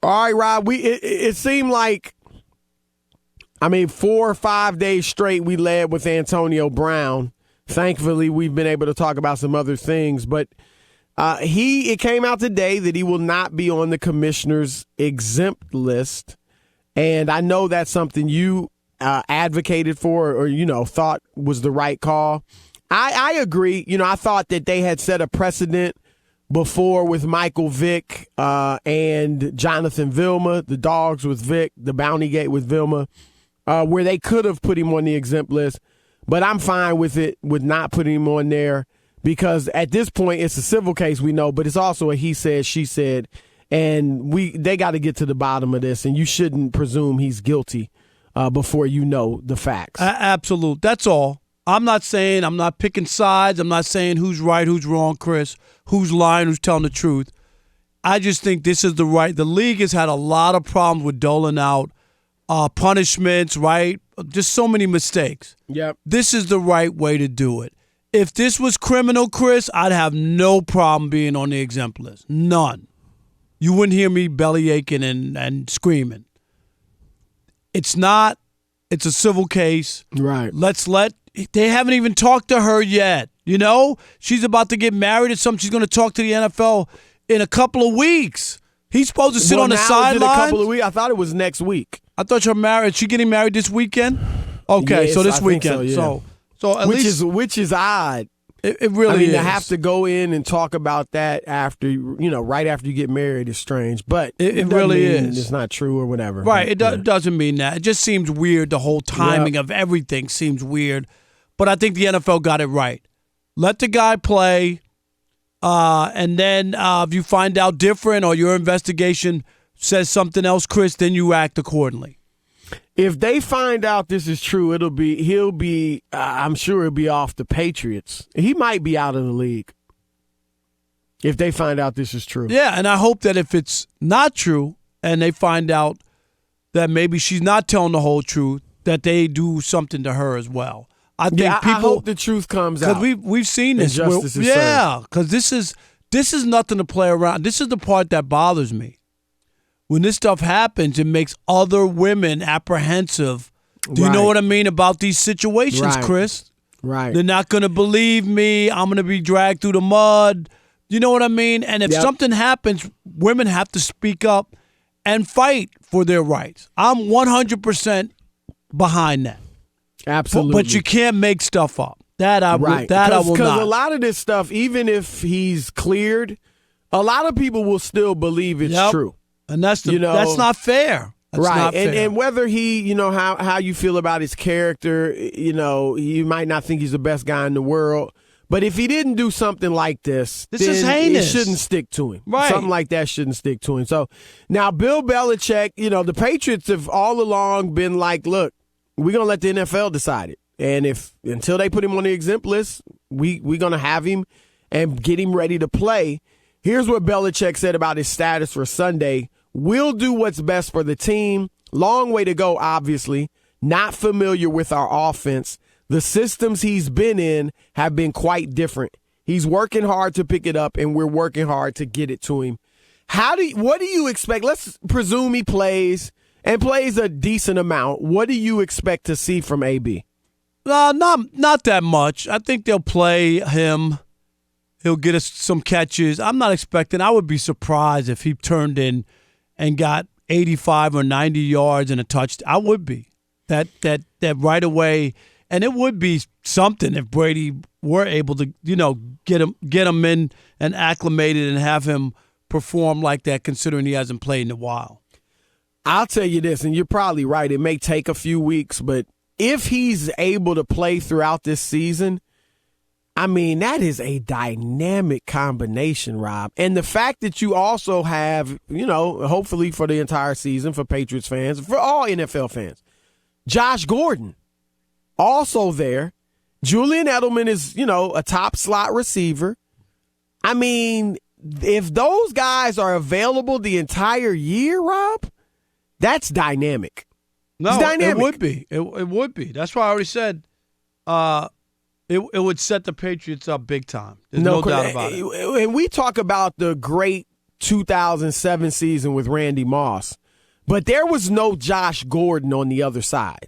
All right, Rob. It seemed like, 4 or 5 days straight we led with Antonio Brown. Thankfully, we've been able to talk about some other things, but it came out today that he will not be on the commissioner's exempt list, and I know that's something you advocated for or thought was the right call. I agree. I thought that they had set a precedent before with Michael Vick and Jonathan Vilma, the dogs with Vick, the Bounty Gate with Vilma, where they could have put him on the exempt list. But I'm fine with not putting him on there because at this point it's a civil case, we know, but it's also a he said, she said, and they got to get to the bottom of this, and you shouldn't presume he's guilty before you know the facts. Absolute. That's all. I'm not picking sides. I'm not saying who's right, who's wrong, Chris, who's lying, who's telling the truth. I just think this is the league has had a lot of problems with doling out punishments, right? Just so many mistakes. Yep. This is the right way to do it. If this was criminal, Chris, I'd have no problem being on the exempt list. None. You wouldn't hear me belly aching and screaming. It's not. It's a civil case. Right. They haven't even talked to her yet. She's about to get married or something. She's going to talk to the NFL in a couple of weeks. He's supposed to sit on the sideline. A couple of weeks. I thought it was next week. I thought you're married. Is she getting married this weekend? Okay, yes, so this I weekend. Think so, yeah. So at least which is odd. It really is. To have to go in and talk about that after right after you get married is strange. But it really is. It's not true or whatever. Right. It doesn't mean that. It just seems weird. The whole timing of everything seems weird. But I think the NFL got it right. Let the guy play, and then if you find out different or your investigation says something else, Chris, then you act accordingly. If they find out this is true, he'll be I'm sure he'll be off the Patriots. He might be out of the league if they find out this is true. Yeah, and I hope that if it's not true and they find out that maybe she's not telling the whole truth, that they do something to her as well. I hope the truth comes out. Because we've seen this. Justice is served. Because this is nothing to play around. This is the part that bothers me. When this stuff happens, it makes other women apprehensive. Do you know what I mean about these situations, Chris? Right. They're not going to believe me. I'm going to be dragged through the mud. You know what I mean? And if something happens, women have to speak up and fight for their rights. I'm 100% behind that. Absolutely. But you can't make stuff up. I will not. Because a lot of this stuff, even if he's cleared, a lot of people will still believe it's true. And that's not fair. That's right. Not fair. And whether he, how you feel about his character, you might not think he's the best guy in the world. But if he didn't do something like this is heinous. It shouldn't stick to him. Right. Something like that shouldn't stick to him. So now Bill Belichick, the Patriots have all along been like, look, we're going to let the NFL decide it. And until they put him on the exempt list, we're going to have him and get him ready to play. Here's what Belichick said about his status for Sunday. We'll do what's best for the team. Long way to go, obviously. Not familiar with our offense. The systems he's been in have been quite different. He's working hard to pick it up, and we're working hard to get it to him. What do you expect? Let's presume he plays and plays a decent amount. What do you expect to see from AB? Not that much. I think they'll play him. He'll get us some catches. I'm not expecting. I would be surprised if he turned in and got 85 or 90 yards and a touchdown. I would be. That right away, and it would be something if Brady were able to, get him in and acclimated and have him perform like that, considering he hasn't played in a while. I'll tell you this, and you're probably right. It may take a few weeks, but if he's able to play throughout this season, that is a dynamic combination, Rob. And the fact that you also have, hopefully for the entire season, for Patriots fans, for all NFL fans, Josh Gordon also there. Julian Edelman is, a top slot receiver. If those guys are available the entire year, Rob, that's dynamic. No, it's dynamic. It would be. It would be. That's why I already said it would set the Patriots up big time. There's no doubt about it. And we talk about the great 2007 season with Randy Moss. But there was no Josh Gordon on the other side.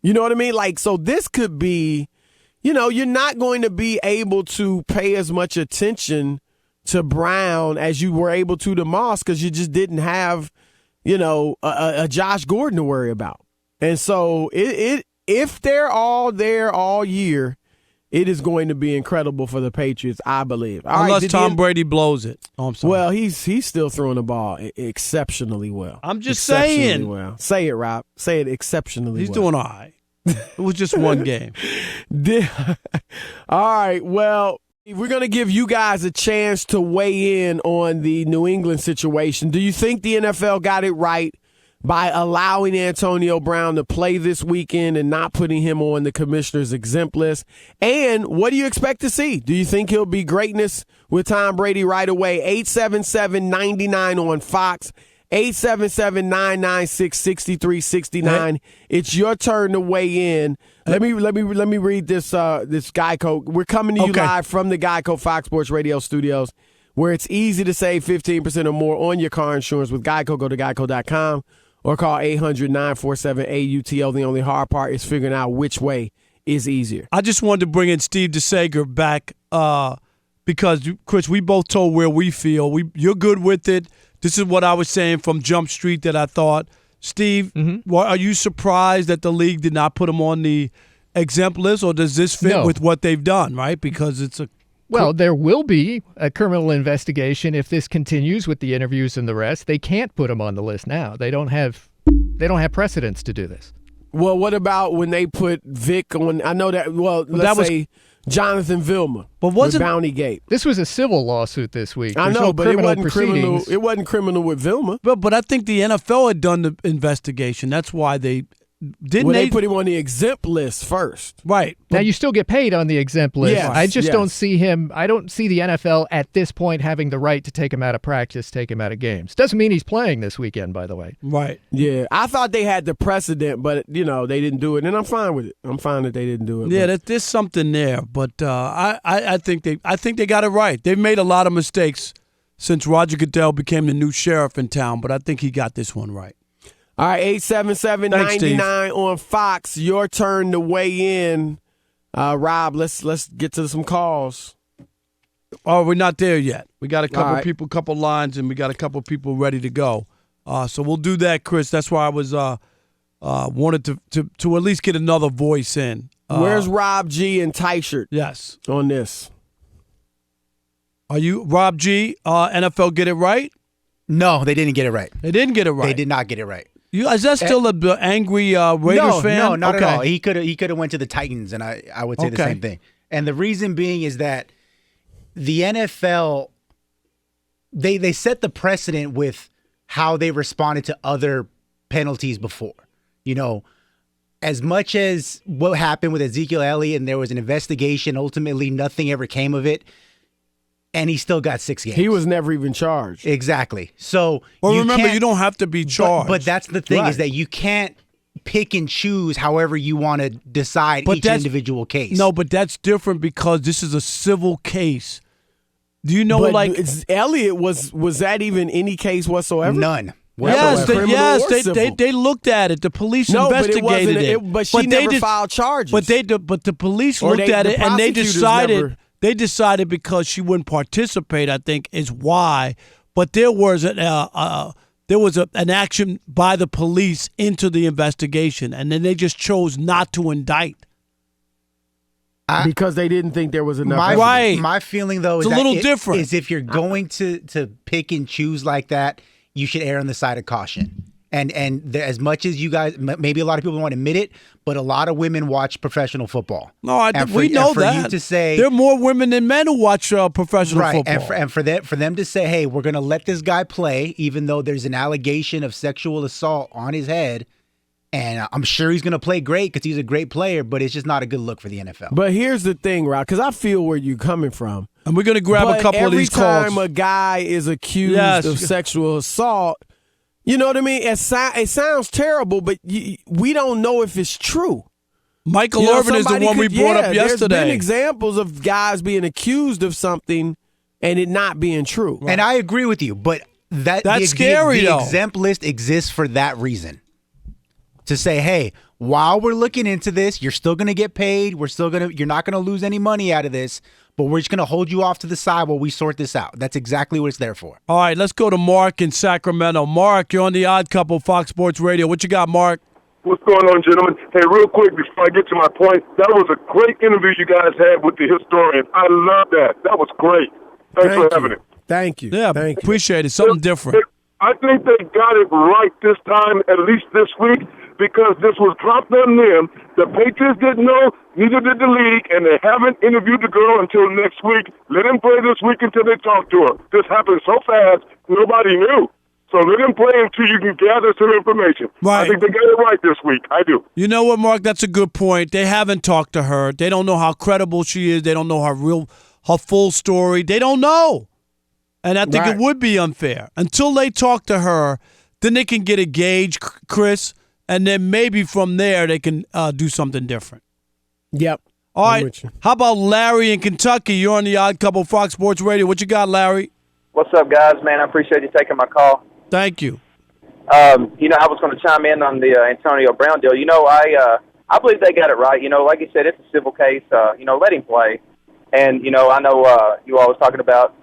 You know what I mean? Like, so this could be, you're not going to be able to pay as much attention to Brown as you were able to Moss because you just didn't have, a Josh Gordon to worry about. And so if they're all there all year, it is going to be incredible for the Patriots, I believe. Unless Tom Brady blows it. Oh, I'm sorry. Well, he's still throwing the ball exceptionally well. I'm just saying. Well. Say it, Rob. Say it exceptionally He's well. Doing all right. It was just one game. All right, well, we're going to give you guys a chance to weigh in on the New England situation. Do you think the NFL got it right by allowing Antonio Brown to play this weekend and not putting him on the commissioner's exempt list? And what do you expect to see? Do you think he'll be greatness with Tom Brady right away? 877-99 on Fox, 877-996-6369. It's your turn to weigh in. Let me read this Geico. We're coming to you live from the Geico Fox Sports Radio studios, where it's easy to save 15% or more on your car insurance with Geico. Go to geico.com. Or call 800-947-AUTO. The only hard part is figuring out which way is easier. I just wanted to bring in Steve DeSager back because, Chris, we both told where we feel. You're good with it. This is what I was saying from Jump Street that I thought. Steve, are you surprised that the league did not put him on the exempt list, or does this fit with what they've done, right? Because it's a Well, there will be a criminal investigation if this continues with the interviews and the rest. They can't put him on the list now. They don't have precedents to do this. Well, what about when they put Vic on? I know that. Well, let's say Jonathan Vilma, but wasn't Bountygate. This was a civil lawsuit this week. I know, but it wasn't criminal. It wasn't criminal with Vilma. But I think the NFL had done the investigation. That's why they. They put him on the exempt list first. Right. Now, you still get paid on the exempt list. Yes, I just don't see him. I don't see the NFL at this point having the right to take him out of practice, take him out of games. Doesn't mean he's playing this weekend, by the way. Right. Yeah. I thought they had the precedent, but, they didn't do it. And I'm fine with it. I'm fine that they didn't do it. Yeah, there's something there. But I think they got it right. They've made a lot of mistakes since Roger Goodell became the new sheriff in town, but I think he got this one right. All right, 877-99 on Fox. Your turn to weigh in. Rob, let's get to some calls. Oh, we're not there yet. We got a couple people, couple lines, and we got a couple people ready to go. So we'll do that, Chris. That's why I was wanted to at least get another voice in. Where's Rob G and Teichert? Yes. On this. Are you Rob G? NFL get it right? No, they didn't get it right. They didn't get it right. They did not get it right. Is that still an angry Raiders fan? No, not at all. He could have went to the Titans, and I would say the same thing. And the reason being is that the NFL, they set the precedent with how they responded to other penalties before. As much as what happened with Ezekiel Elliott, and there was an investigation, ultimately nothing ever came of it. And he still got 6 games. He was never even charged. Exactly. So, remember, you don't have to be charged. But that's the thing is that you can't pick and choose however you want to decide each individual case. No, but that's different because this is a civil case. Do you know, Elliott was that even any case whatsoever? None. Yes, they looked at it. The police investigated it. But she never filed charges. But the police looked at it and they decided. They decided because she wouldn't participate, I think, is why. But there was an action by the police into the investigation, and then they just chose not to indict. Because they didn't think there was enough. My feeling, though, is a little different. Is if you're going to pick and choose like that, you should err on the side of caution. And as much as you guys, maybe a lot of people don't want to admit it, but a lot of women watch professional football. No, we know that. You to say, there are more women than men who watch professional football. And for them to say, hey, we're going to let this guy play, even though there's an allegation of sexual assault on his head, and I'm sure he's going to play great because he's a great player, but it's just not a good look for the NFL. But here's the thing, Rob, because I feel where you're coming from. And we're going to grab a couple of these calls. Every time a guy is accused of sexual assault, you know what I mean? It sounds terrible, but we don't know if it's true. Michael Irvin is the one we brought up yesterday. There's been examples of guys being accused of something and it not being true. And I agree with you, but That's scary, the though. exempt list exists for that reason. To say, hey, while we're looking into this, you're still going to get paid. You're not going to lose any money out of this, but we're just going to hold you off to the side while we sort this out. That's exactly what it's there for. All right, let's go to Mark in Sacramento. Mark, you're on the Odd Couple, Fox Sports Radio. What you got, Mark? What's going on, gentlemen? Hey, real quick, before I get to my point, that was a great interview you guys had with the historian. I love that. That was great. Thanks for having it. Thank you. Yeah, Thank you. appreciate it. Something different. I think they got it right this time, at least this week, because this was dropped on them. The Patriots didn't know, neither did the league, and they haven't interviewed the girl until next week. Let them play this week until they talk to her. This happened so fast, nobody knew. So let them play until you can gather some information. Right. I think they got it right this week. I do. You know what, Mark? That's a good point. They haven't talked to her. They don't know how credible she is. They don't know her full story. They don't know. And I think it would be unfair. Until they talk to her, then they can get a gauge, Chris, and then maybe from there they can do something different. Yep. All right. How about Larry in Kentucky? You're on the Odd Couple, Fox Sports Radio. What you got, Larry? What's up, guys? Man, I appreciate you taking my call. Thank you. I was going to chime in on the Antonio Brown deal. I believe they got it right. Like you said, it's a civil case. Let him play. And, I know you all was talking about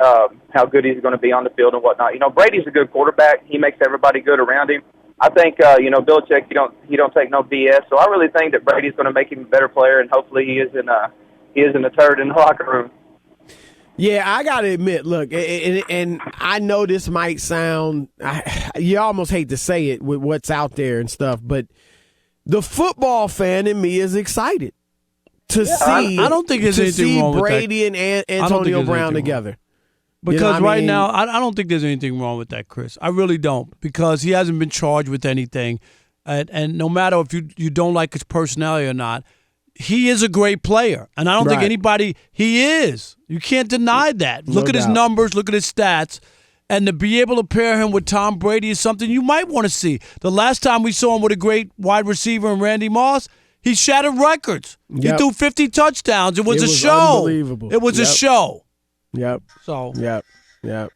how good he's going to be on the field and whatnot. Brady's a good quarterback. He makes everybody good around him. I think, Belichick, he don't take no BS. So I really think that Brady's going to make him a better player, and hopefully he isn't a turd in the locker room. Yeah, I got to admit, look, and I know this might sound, you almost hate to say it with what's out there and stuff, but the football fan in me is excited to see. I don't think there's anything wrong with Brady and Antonio Brown together. Because now, I don't think there's anything wrong with that, Chris. I really don't, because he hasn't been charged with anything. And no matter if you don't like his personality or not, he is a great player. And I don't think he is. You can't deny that. Look at his numbers, look at his stats. And to be able to pair him with Tom Brady is something you might want to see. The last time we saw him with a great wide receiver in Randy Moss, he shattered records. He threw 50 touchdowns. It was a show. Unbelievable. It was a show. Yep. So. Yep.